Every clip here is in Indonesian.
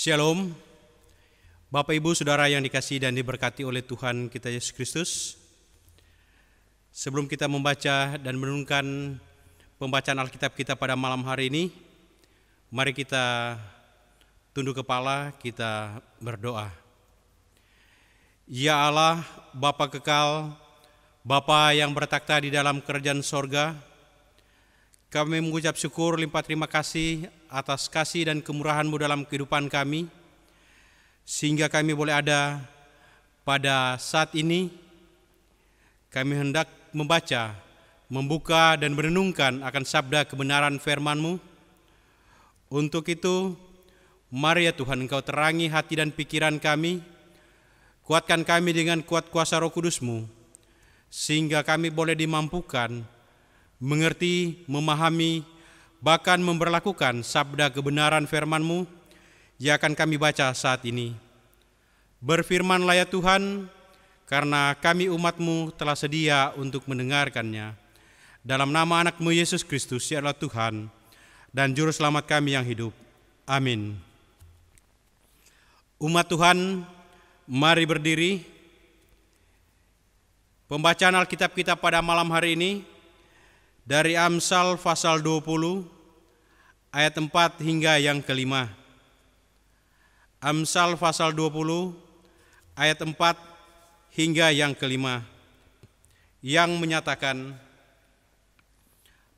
Shalom, Bapak Ibu Saudara yang dikasihi dan diberkati oleh Tuhan kita Yesus Kristus. Sebelum kita membaca dan merenungkan pembacaan Alkitab kita pada malam hari ini, mari kita tunduk kepala, kita berdoa. Ya Allah, Bapa kekal, Bapa yang bertakhta di dalam kerajaan sorga, kami mengucap syukur limpah terima kasih atas kasih dan kemurahan-Mu dalam kehidupan kami, sehingga kami boleh ada pada saat ini. Kami hendak membaca, membuka dan merenungkan akan sabda kebenaran firman-Mu. Untuk itu, mari ya Tuhan, Engkau terangi hati dan pikiran kami, kuatkan kami dengan kuat kuasa Roh Kudus-Mu, sehingga kami boleh dimampukan mengerti, memahami, bahkan memberlakukan sabda kebenaran firman-Mu yang akan kami baca saat ini. Berfirmanlah ya Tuhan, karena kami umat-Mu telah sedia untuk mendengarkannya. Dalam nama anak-Mu Yesus Kristus, ya Allah Tuhan dan Juru Selamat kami yang hidup. Amin. Umat Tuhan, mari berdiri. Pembacaan Alkitab kita pada malam hari ini dari Amsal pasal 20 ayat 4 hingga yang kelima. Amsal pasal 20 ayat 4 hingga yang kelima, yang menyatakan,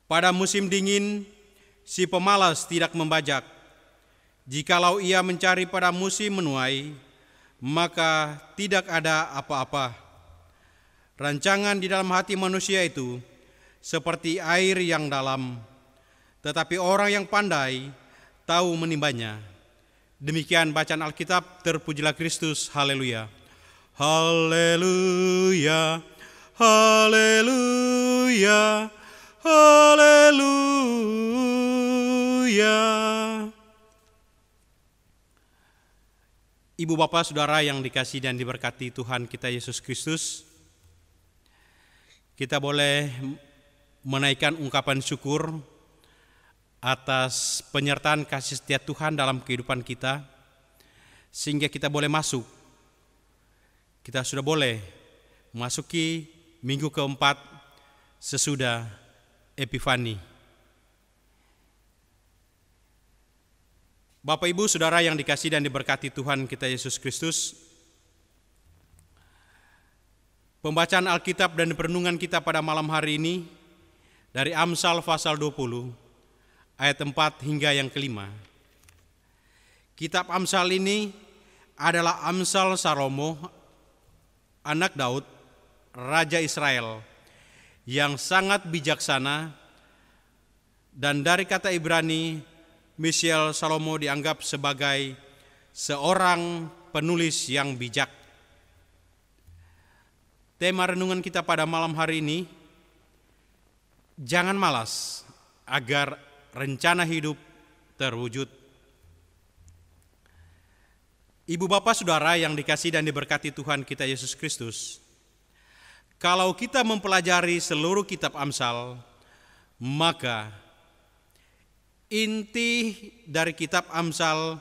pada musim dingin si pemalas tidak membajak. Jikalau ia mencari pada musim menuai, maka tidak ada apa-apa. Rancangan di dalam hati manusia itu seperti air yang dalam, tetapi orang yang pandai tahu menimbanya. Demikian bacaan Alkitab, terpujilah Kristus, haleluya. Haleluya, haleluya, haleluya. Ibu bapak saudara yang dikasihi dan diberkati Tuhan kita Yesus Kristus, kita boleh menaikkan ungkapan syukur atas penyertaan kasih setia Tuhan dalam kehidupan kita, sehingga kita boleh masuk. Kita sudah boleh memasuki minggu keempat sesudah Epifani. Bapak Ibu Saudara yang dikasihi dan diberkati Tuhan kita Yesus Kristus, pembacaan Alkitab dan perenungan kita pada malam hari ini dari Amsal pasal 20 ayat 4 hingga yang kelima. Kitab Amsal ini adalah Amsal Salomo, anak Daud, Raja Israel, yang sangat bijaksana, dan dari kata Ibrani, Michel Salomo dianggap sebagai seorang penulis yang bijak. Tema renungan kita pada malam hari ini, jangan malas agar rencana hidup terwujud. Ibu bapak saudara yang dikasihi dan diberkati Tuhan kita Yesus Kristus, kalau kita mempelajari seluruh kitab Amsal, maka inti dari kitab Amsal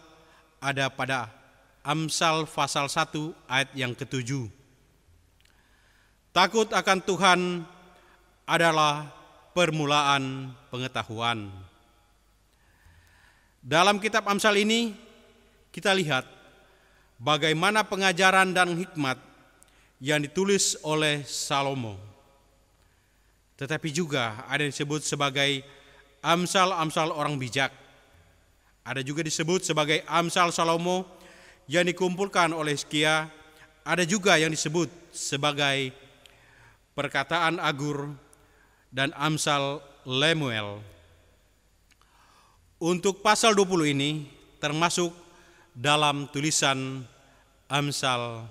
ada pada Amsal pasal 1 ayat yang ke-7. Takut akan Tuhan adalah permulaan pengetahuan. Dalam kitab Amsal ini kita lihat bagaimana pengajaran dan hikmat yang ditulis oleh Salomo. Tetapi juga ada yang disebut sebagai Amsal-amsal orang bijak. Ada juga disebut sebagai Amsal Salomo yang dikumpulkan oleh Hizkia. Ada juga yang disebut sebagai perkataan Agur dan Amsal Lemuel. Untuk pasal 20 ini termasuk dalam tulisan Amsal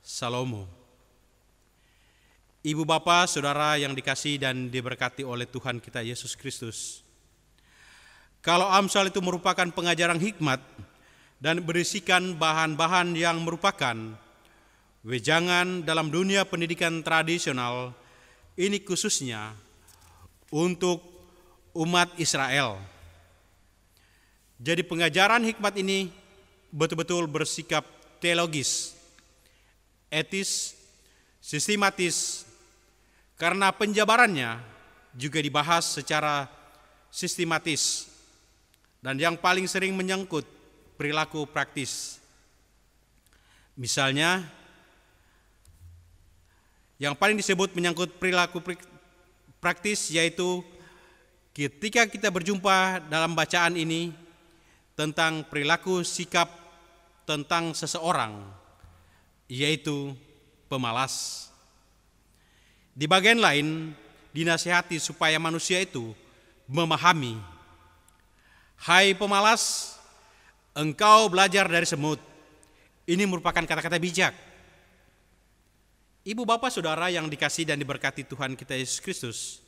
Salomo. Ibu bapak saudara yang dikasihi dan diberkati oleh Tuhan kita Yesus Kristus, kalau Amsal itu merupakan pengajaran hikmat dan berisikan bahan-bahan yang merupakan wejangan dalam dunia pendidikan tradisional, ini khususnya untuk umat Israel. Jadi pengajaran hikmat ini betul-betul bersikap teologis, etis, sistematis, karena penjabarannya juga dibahas secara sistematis dan yang paling sering menyangkut perilaku praktis. Misalnya, yang paling disebut menyangkut perilaku praktis yaitu ketika kita berjumpa dalam bacaan ini tentang perilaku sikap tentang seseorang, yaitu pemalas. Di bagian lain, dinasihati supaya manusia itu memahami, hai pemalas, engkau belajar dari semut. Ini merupakan kata-kata bijak. Ibu bapak saudara yang dikasihi dan diberkati Tuhan kita Yesus Kristus,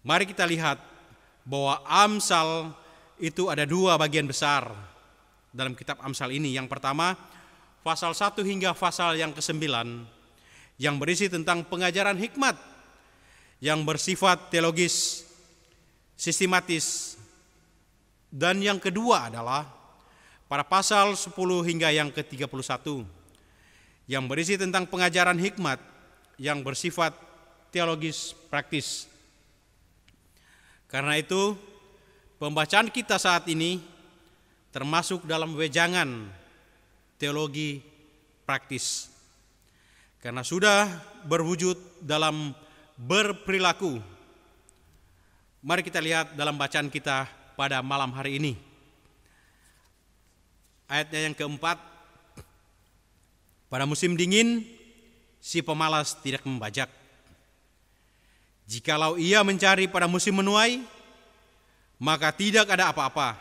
mari kita lihat bahwa Amsal itu ada dua bagian besar dalam kitab Amsal ini. Yang pertama, pasal 1 hingga pasal yang ke-9 yang berisi tentang pengajaran hikmat yang bersifat teologis, sistematis. Dan yang kedua adalah pada pasal 10 hingga yang ke-31 yang berisi tentang pengajaran hikmat yang bersifat teologis praktis. Karena itu, pembacaan kita saat ini termasuk dalam wejangan teologi praktis. Karena sudah berwujud dalam berperilaku. Mari kita lihat dalam bacaan kita pada malam hari ini. Ayatnya yang keempat, pada musim dingin si pemalas tidak membajak. Jikalau ia mencari pada musim menuai, maka tidak ada apa-apa.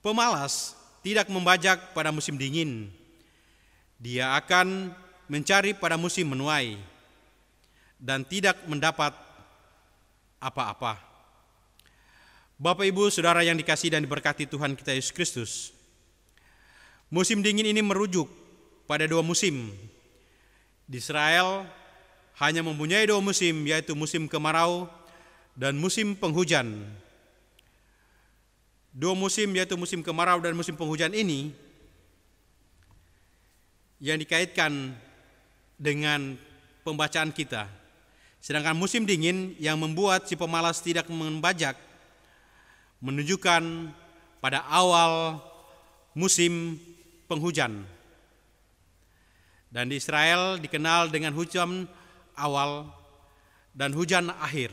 Pemalas tidak membajak pada musim dingin. Dia akan mencari pada musim menuai dan tidak mendapat apa-apa. Bapak, Ibu, Saudara yang dikasihi dan diberkati Tuhan kita Yesus Kristus, musim dingin ini merujuk pada dua musim. Di Israel hanya mempunyai dua musim, yaitu musim kemarau dan musim penghujan. Dua musim yaitu musim kemarau dan musim penghujan ini yang dikaitkan dengan pembacaan kita. Sedangkan musim dingin yang membuat si pemalas tidak membajak menunjukkan pada awal musim penghujan. Dan di Israel dikenal dengan hujan awal dan hujan akhir.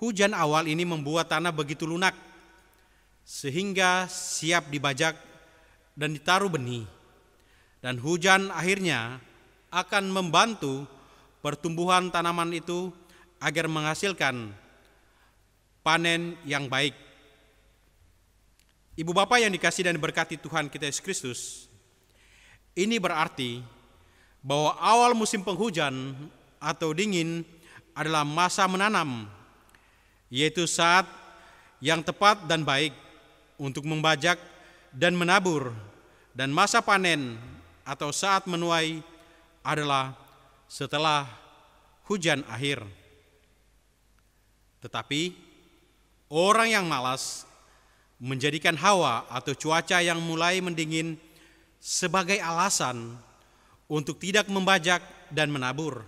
Hujan awal ini membuat tanah begitu lunak sehingga siap dibajak dan ditaruh benih. Dan hujan akhirnya akan membantu pertumbuhan tanaman itu agar menghasilkan panen yang baik. Ibu bapak yang dikasihi dan diberkati Tuhan kita Yesus Kristus, ini berarti bahwa awal musim penghujan atau dingin adalah masa menanam, yaitu saat yang tepat dan baik untuk membajak dan menabur, dan masa panen atau saat menuai adalah setelah hujan akhir. Tetapi orang yang malas menjadikan hawa atau cuaca yang mulai mendingin sebagai alasan untuk tidak membajak dan menabur.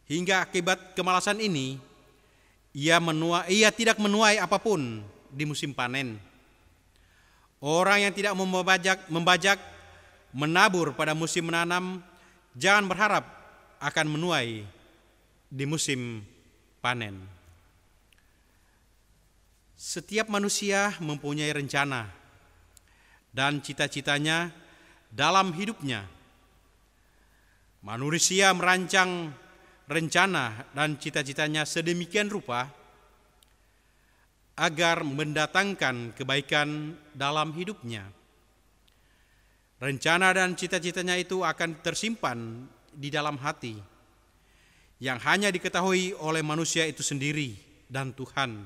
Hingga akibat kemalasan ini, ia tidak menuai apapun di musim panen. Orang yang tidak membajak, menabur pada musim menanam, jangan berharap akan menuai di musim panen. Setiap manusia mempunyai rencana dan cita-citanya dalam hidupnya. Manusia merancang rencana dan cita-citanya sedemikian rupa agar mendatangkan kebaikan dalam hidupnya. Rencana dan cita-citanya itu akan tersimpan di dalam hati yang hanya diketahui oleh manusia itu sendiri dan Tuhan.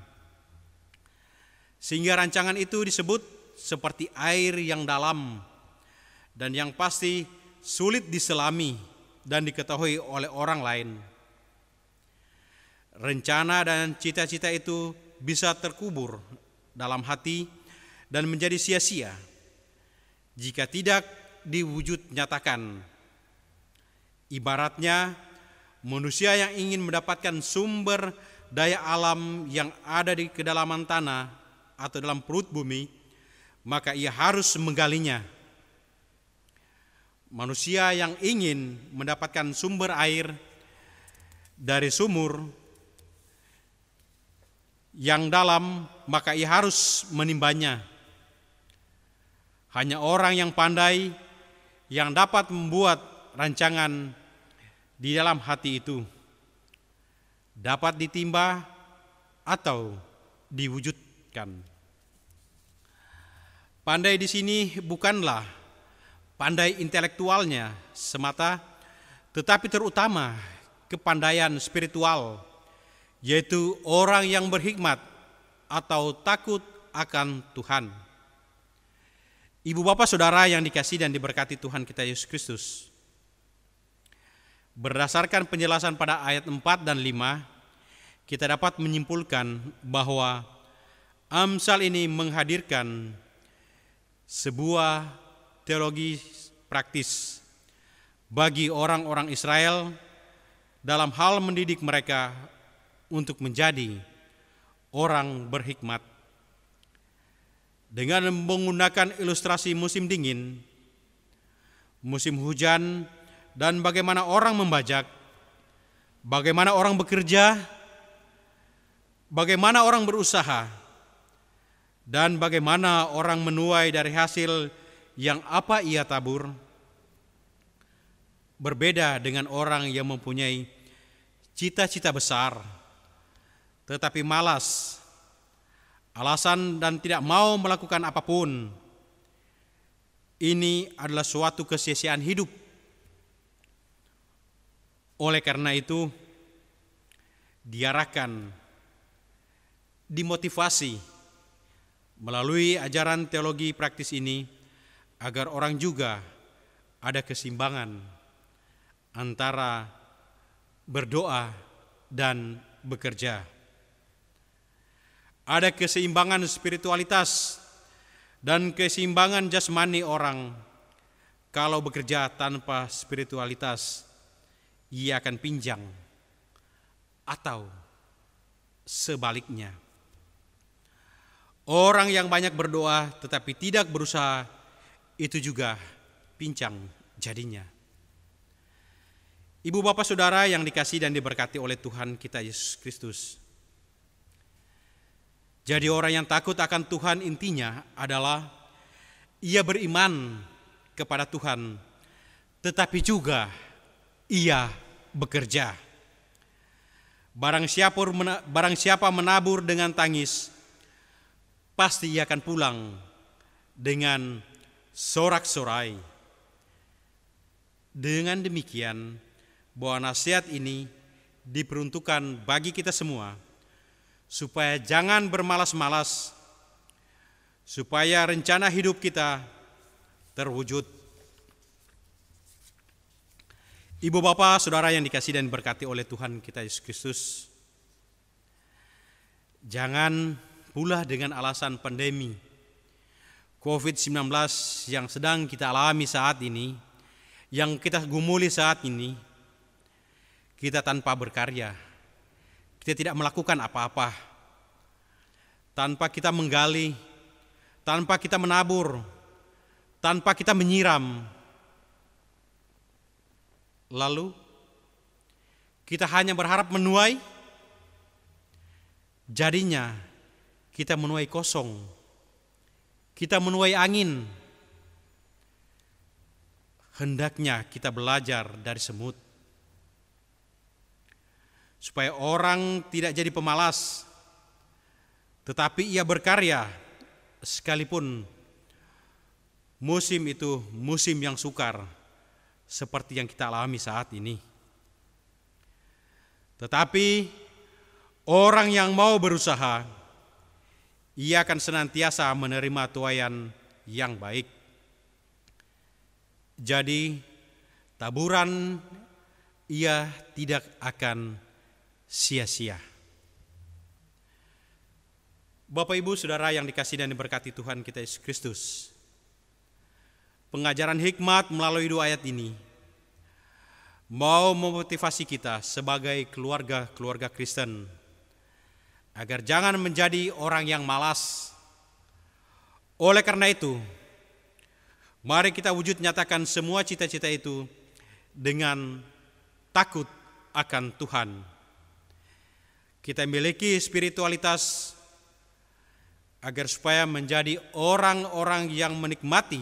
Sehingga rancangan itu disebut seperti air yang dalam dan yang pasti sulit diselami dan diketahui oleh orang lain. Rencana dan cita-cita itu bisa terkubur dalam hati dan menjadi sia-sia jika tidak diwujud nyatakan. Ibaratnya manusia yang ingin mendapatkan sumber daya alam yang ada di kedalaman tanah atau dalam perut bumi, maka ia harus menggalinya. Manusia yang ingin mendapatkan sumber air dari sumur yang dalam, maka ia harus menimbanya. Hanya orang yang pandai yang dapat membuat rancangan di dalam hati itu, dapat ditimba atau diwujudkan. Pandai di sini bukanlah pandai intelektualnya semata, tetapi terutama kepandaian spiritual, yaitu orang yang berhikmat atau takut akan Tuhan. Ibu bapak saudara yang dikasihi dan diberkati Tuhan kita Yesus Kristus, berdasarkan penjelasan pada ayat 4 dan 5, kita dapat menyimpulkan bahwa Amsal ini menghadirkan sebuah teologi praktis bagi orang-orang Israel dalam hal mendidik mereka untuk menjadi orang berhikmat. Dengan menggunakan ilustrasi musim dingin, musim hujan, dan bagaimana orang membajak, bagaimana orang bekerja, bagaimana orang berusaha, dan bagaimana orang menuai dari hasil yang apa ia tabur, berbeda dengan orang yang mempunyai cita-cita besar, tetapi malas, alasan dan tidak mau melakukan apapun. Ini adalah suatu kesia-siaan hidup. Oleh karena itu, diarahkan, dimotivasi melalui ajaran teologi praktis ini agar orang juga ada keseimbangan antara berdoa dan bekerja. Ada keseimbangan spiritualitas dan keseimbangan jasmani orang. Kalau bekerja tanpa spiritualitas, ia akan pincang, atau sebaliknya. Orang yang banyak berdoa tetapi tidak berusaha, itu juga pincang jadinya. Ibu bapak saudara yang dikasihi dan diberkati oleh Tuhan kita Yesus Kristus, jadi orang yang takut akan Tuhan intinya adalah ia beriman kepada Tuhan, tetapi juga ia bekerja. Barang siapa menabur dengan tangis, pasti ia akan pulang dengan sorak-sorai. Dengan demikian, bahwa nasihat ini diperuntukkan bagi kita semua, supaya jangan bermalas-malas, supaya rencana hidup kita terwujud. Ibu bapak saudara yang dikasihi dan diberkati oleh Tuhan kita Yesus Kristus, jangan pula dengan alasan pandemi COVID-19 yang sedang kita alami saat ini, yang kita gumuli saat ini, kita tanpa berkarya, kita tidak melakukan apa-apa, tanpa kita menggali, tanpa kita menabur, tanpa kita menyiram. Lalu kita hanya berharap menuai, jadinya kita menuai kosong, kita menuai angin. Hendaknya kita belajar dari semut, supaya orang tidak jadi pemalas, tetapi ia berkarya sekalipun musim itu musim yang sukar seperti yang kita alami saat ini. Tetapi orang yang mau berusaha, ia akan senantiasa menerima tuaian yang baik. Jadi taburan ia tidak akan sia-sia. Bapak Ibu Saudara yang dikasihi dan diberkati Tuhan kita Yesus Kristus, pengajaran hikmat melalui 2 ayat ini mau memotivasi kita sebagai keluarga Kristen agar jangan menjadi orang yang malas. Oleh karena itu, mari kita wujud nyatakan semua cita-cita itu dengan takut akan Tuhan. Kita miliki spiritualitas agar supaya menjadi orang-orang yang menikmati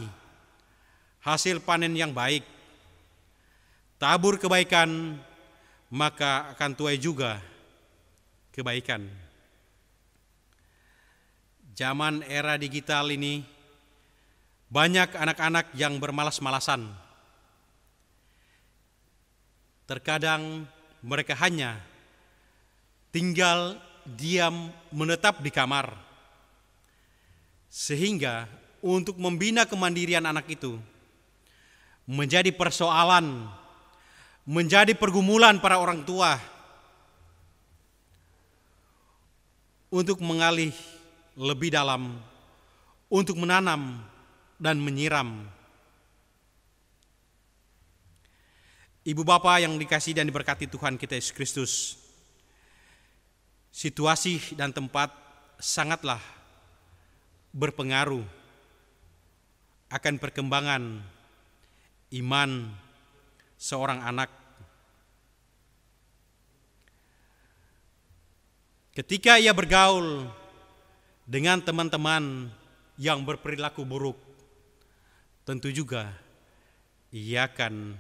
hasil panen yang baik. Tabur kebaikan, maka akan tuai juga kebaikan. Zaman era digital ini, banyak anak-anak yang bermalas-malasan. Terkadang mereka hanya tinggal diam menetap di kamar. Sehingga untuk membina kemandirian anak itu menjadi persoalan, menjadi pergumulan para orang tua untuk mengalih lebih dalam, untuk menanam dan menyiram. Ibu bapak yang dikasihi dan diberkati Tuhan kita Yesus Kristus, situasi dan tempat sangatlah berpengaruh akan perkembangan iman seorang anak. Ketika ia bergaul dengan teman-teman yang berperilaku buruk, tentu juga ia akan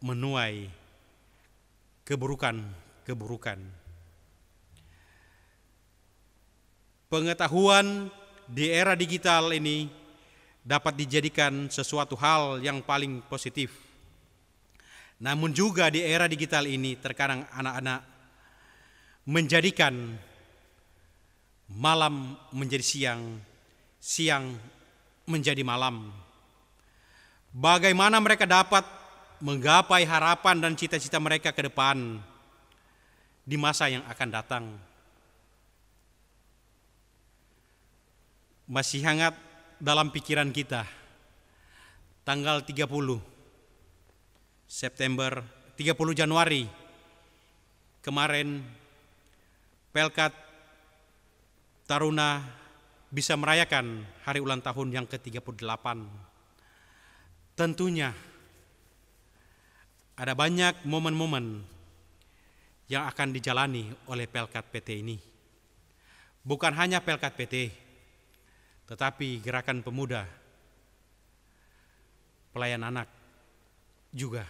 menuai keburukan. Pengetahuan di era digital ini dapat dijadikan sesuatu hal yang paling positif. Namun juga di era digital ini terkadang anak-anak menjadikan malam menjadi siang, siang menjadi malam. Bagaimana mereka dapat menggapai harapan dan cita-cita mereka ke depan di masa yang akan datang? Masih hangat dalam pikiran kita tanggal 30 Januari kemarin, Pelkat Taruna bisa merayakan hari ulang tahun yang ke-38. Tentunya ada banyak momen-momen yang akan dijalani oleh Pelkat PT ini. Bukan hanya Pelkat PT, tetapi Gerakan Pemuda Pelayan Anak juga.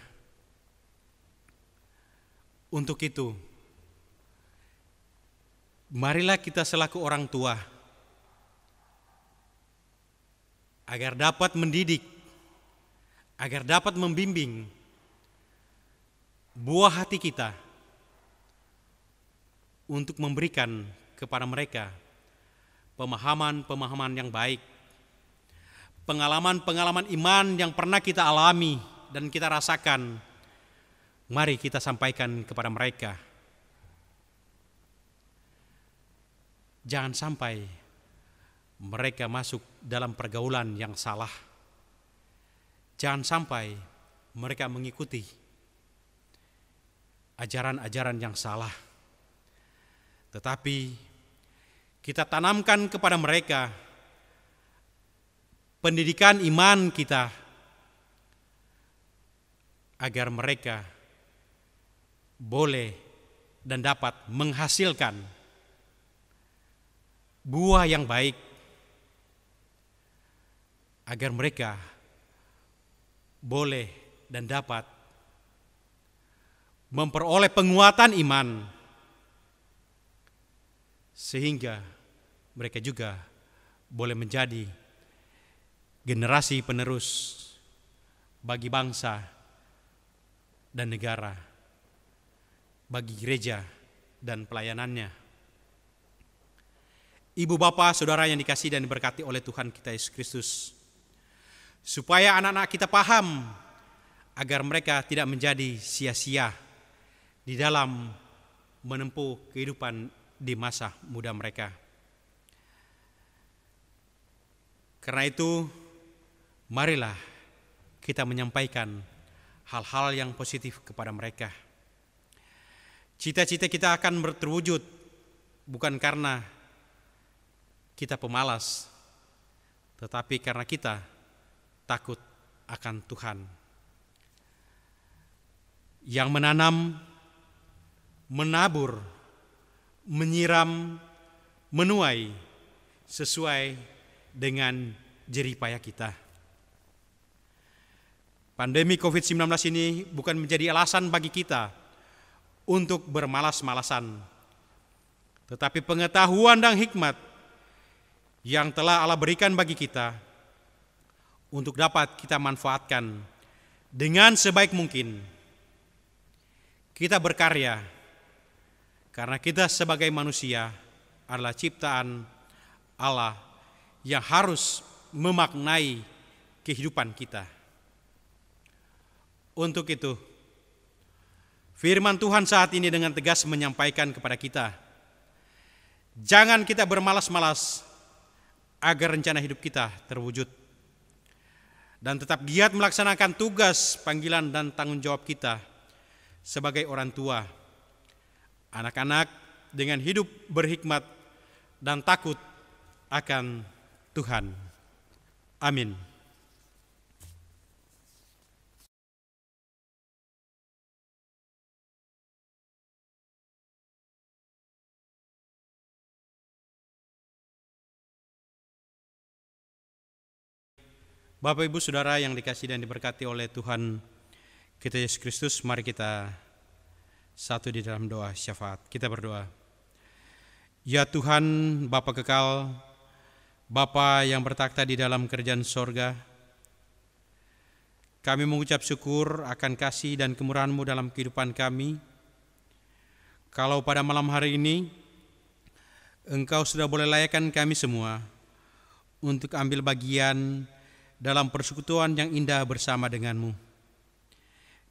Untuk itu, marilah kita selaku orang tua agar dapat mendidik, agar dapat membimbing buah hati kita untuk memberikan kepada mereka pemahaman-pemahaman yang baik, pengalaman-pengalaman iman yang pernah kita alami dan kita rasakan. Mari kita sampaikan kepada mereka. Jangan sampai mereka masuk dalam pergaulan yang salah. Jangan sampai mereka mengikuti ajaran-ajaran yang salah. Tetapi kita tanamkan kepada mereka pendidikan iman kita agar mereka boleh dan dapat menghasilkan buah yang baik, agar mereka boleh dan dapat memperoleh penguatan iman, sehingga mereka juga boleh menjadi generasi penerus bagi bangsa dan negara, bagi gereja dan pelayanannya. Ibu bapak saudara yang dikasihi dan diberkati oleh Tuhan kita Yesus Kristus, supaya anak-anak kita paham agar mereka tidak menjadi sia-sia di dalam menempuh kehidupan di masa muda mereka. Karena itu, marilah kita menyampaikan hal-hal yang positif kepada mereka. Cita-cita kita akan terwujud bukan karena kita pemalas, tetapi karena kita takut akan Tuhan. Yang menanam, menabur, menyiram, menuai sesuai dengan jerih payah kita. Pandemi COVID-19 ini bukan menjadi alasan bagi kita untuk bermalas-malasan, tetapi pengetahuan dan hikmat yang telah Allah berikan bagi kita untuk dapat kita manfaatkan dengan sebaik mungkin. Kita berkarya karena kita sebagai manusia adalah ciptaan Allah yang harus memaknai kehidupan kita. Untuk itu, firman Tuhan saat ini dengan tegas menyampaikan kepada kita, jangan kita bermalas-malas agar rencana hidup kita terwujud, dan tetap giat melaksanakan tugas, panggilan, dan tanggung jawab kita sebagai orang tua, anak-anak dengan hidup berhikmat dan takut akan Tuhan. Amin. Bapak, Ibu, Saudara yang dikasihi dan diberkati oleh Tuhan kita Yesus Kristus, mari kita satu di dalam doa syafaat. Kita berdoa. Ya Tuhan, Bapa kekal, Bapa yang bertakhta di dalam kerajaan sorga, kami mengucap syukur akan kasih dan kemurahan-Mu dalam kehidupan kami. Kalau pada malam hari ini Engkau sudah boleh layakkan kami semua untuk ambil bagian dalam persekutuan yang indah bersama denganmu.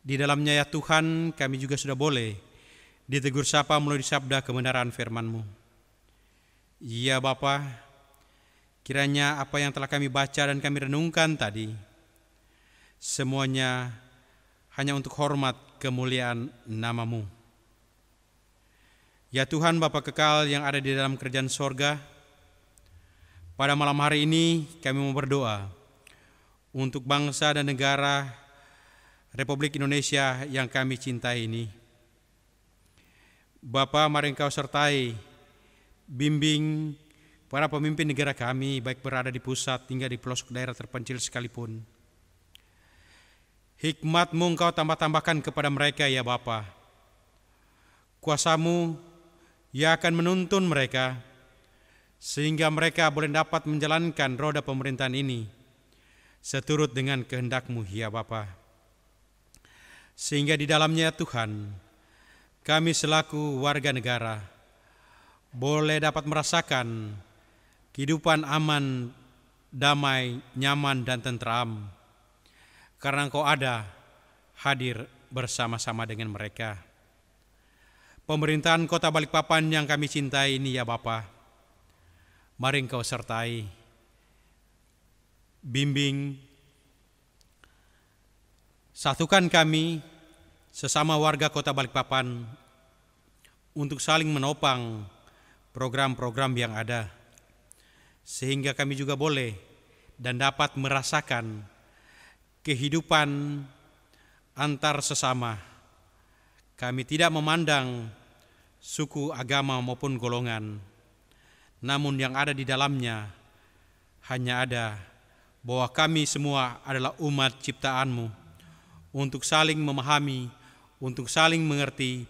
Di dalamnya ya Tuhan, kami juga sudah boleh ditegur sapa melalui sabda kebenaran firman-Mu. Ya Bapa, kiranya apa yang telah kami baca dan kami renungkan tadi, semuanya hanya untuk hormat kemuliaan nama-Mu. Ya Tuhan Bapa kekal yang ada di dalam kerajaan sorga, pada malam hari ini kami mau berdoa untuk bangsa dan negara Republik Indonesia yang kami cintai ini. Bapa, mari Engkau sertai, bimbing para pemimpin negara kami, baik berada di pusat hingga di pelosok daerah terpencil sekalipun. Hikmat-Mu Engkau tambah-tambahkan kepada mereka ya Bapa. Kuasa-Mu yang akan menuntun mereka, sehingga mereka boleh dapat menjalankan roda pemerintahan ini seturut dengan kehendak-Mu ya Bapa. Sehingga di dalamnya Tuhan, kami selaku warga negara boleh dapat merasakan kehidupan aman, damai, nyaman, dan tentram, karena Engkau ada hadir bersama-sama dengan mereka. Pemerintahan Kota Balikpapan yang kami cintai ini ya Bapa, mari Engkau sertai, bimbing, satukan kami sesama warga Kota Balikpapan untuk saling menopang program-program yang ada, sehingga kami juga boleh dan dapat merasakan kehidupan antar sesama. Kami tidak memandang suku, agama maupun golongan, namun yang ada di dalamnya hanya ada bahwa kami semua adalah umat ciptaan-Mu untuk saling memahami, untuk saling mengerti,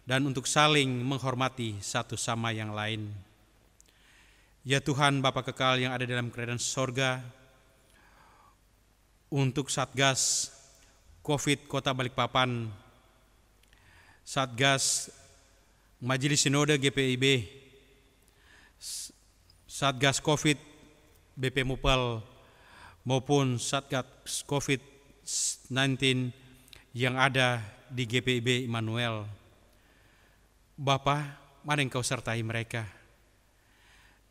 dan untuk saling menghormati satu sama yang lain. Ya Tuhan Bapa kekal yang ada dalam kerajaan sorga, untuk Satgas COVID Kota Balikpapan, Satgas Majelis Sinode GPIB, Satgas COVID BP Mupal, maupun Satgas COVID-19 yang ada di GPIB Immanuel. Bapa, mari Engkau sertai mereka,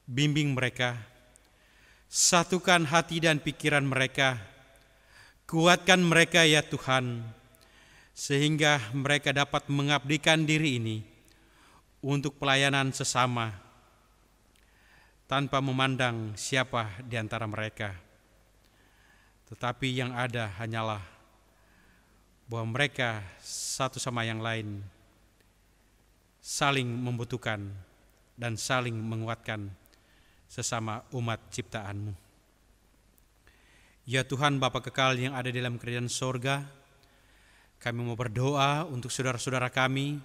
bimbing mereka, Satukan hati dan pikiran mereka, kuatkan mereka ya Tuhan, sehingga mereka dapat mengabdikan diri ini untuk pelayanan sesama, tanpa memandang siapa di antara mereka. Tetapi yang ada hanyalah bahwa mereka satu sama yang lain saling membutuhkan dan saling menguatkan sesama umat ciptaan-Mu. Ya Tuhan Bapa kekal yang ada di dalam kerajaan sorga, kami mau berdoa untuk saudara-saudara kami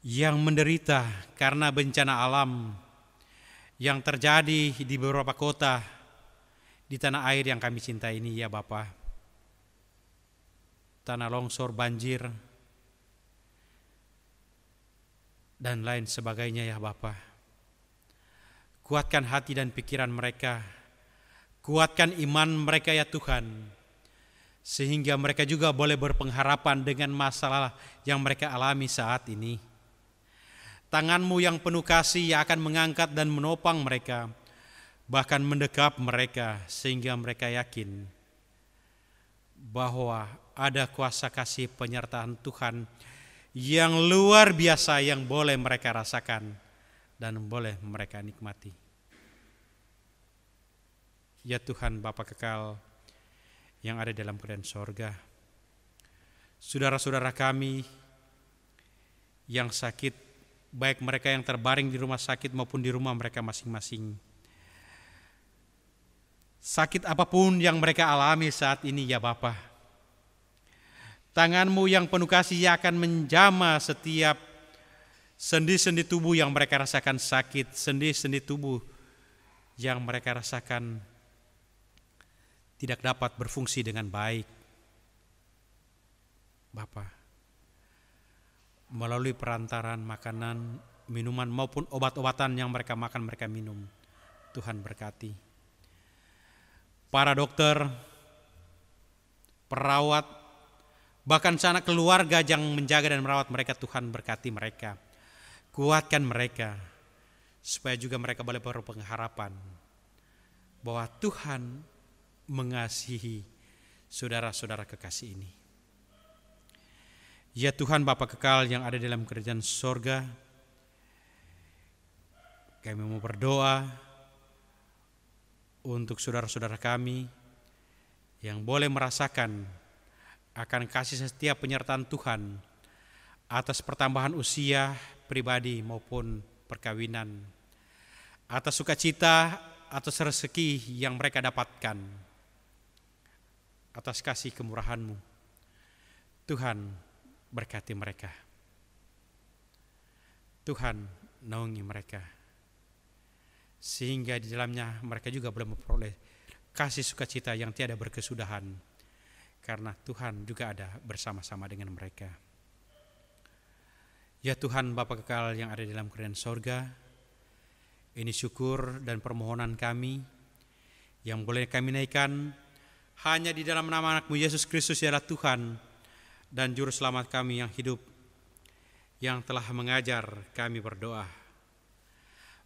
yang menderita karena bencana alam yang terjadi di beberapa kota di tanah air yang kami cintai ini ya Bapa. Tanah longsor, banjir, dan lain sebagainya ya Bapa. Kuatkan hati dan pikiran mereka, kuatkan iman mereka ya Tuhan, sehingga mereka juga boleh berpengharapan dengan masalah yang mereka alami saat ini. Tangan-Mu yang penuh kasih yang akan mengangkat dan menopang mereka, bahkan mendekap mereka, sehingga mereka yakin bahwa ada kuasa kasih penyertaan Tuhan yang luar biasa yang boleh mereka rasakan dan boleh mereka nikmati. Ya Tuhan Bapa kekal yang ada dalam kerajaan sorga, saudara-saudara kami yang sakit, baik mereka yang terbaring di rumah sakit maupun di rumah mereka masing-masing, sakit apapun yang mereka alami saat ini ya Bapa, tangan-Mu yang penuh kasih akan menjamah setiap sendi-sendi tubuh yang mereka rasakan sakit, sendi-sendi tubuh yang mereka rasakan tidak dapat berfungsi dengan baik. Bapa, melalui perantaran makanan, minuman maupun obat-obatan yang mereka makan, mereka minum, Tuhan berkati. Para dokter, perawat, bahkan sanak keluarga yang menjaga dan merawat mereka, Tuhan berkati mereka. Kuatkan mereka, supaya juga mereka boleh berpengharapan bahwa Tuhan mengasihi saudara-saudara kekasih ini. Ya Tuhan Bapa kekal yang ada dalam kerajaan sorga, kami mau berdoa untuk saudara-saudara kami yang boleh merasakan akan kasih setia penyertaan Tuhan atas pertambahan usia pribadi maupun perkawinan, atas sukacita, atas rezeki yang mereka dapatkan, atas kasih kemurahan-Mu. Tuhan berkati mereka. Tuhan naungi mereka, sehingga di dalamnya mereka juga boleh memperoleh kasih sukacita yang tiada berkesudahan, karena Tuhan juga ada bersama-sama dengan mereka. Ya Tuhan Bapa kekal yang ada di dalam kerajaan sorga, ini syukur dan permohonan kami yang boleh kami naikkan hanya di dalam nama anak-Mu Yesus Kristus adalah Tuhan dan Juru Selamat kami yang hidup, yang telah mengajar kami berdoa.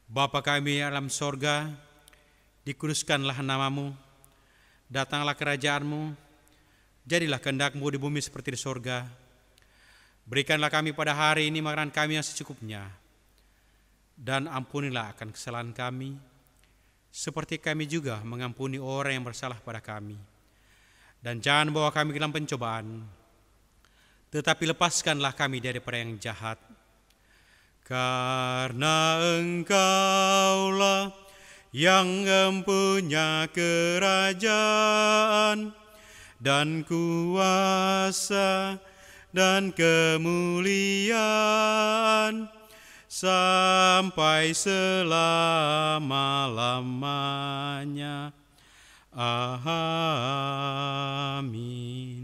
Bapa kami alam sorga, dikuduskanlah nama-Mu, datanglah kerajaan-Mu, jadilah kehendak-Mu di bumi seperti di sorga. Berikanlah kami pada hari ini makanan kami yang secukupnya, dan ampunilah akan kesalahan kami, seperti kami juga mengampuni orang yang bersalah pada kami. Dan jangan bawa kami ke dalam pencobaan, tetapi lepaskanlah kami daripada yang jahat. Karena Engkaulah yang mempunyai kerajaan dan kuasa dan kemuliaan sampai selama-lamanya. Amin.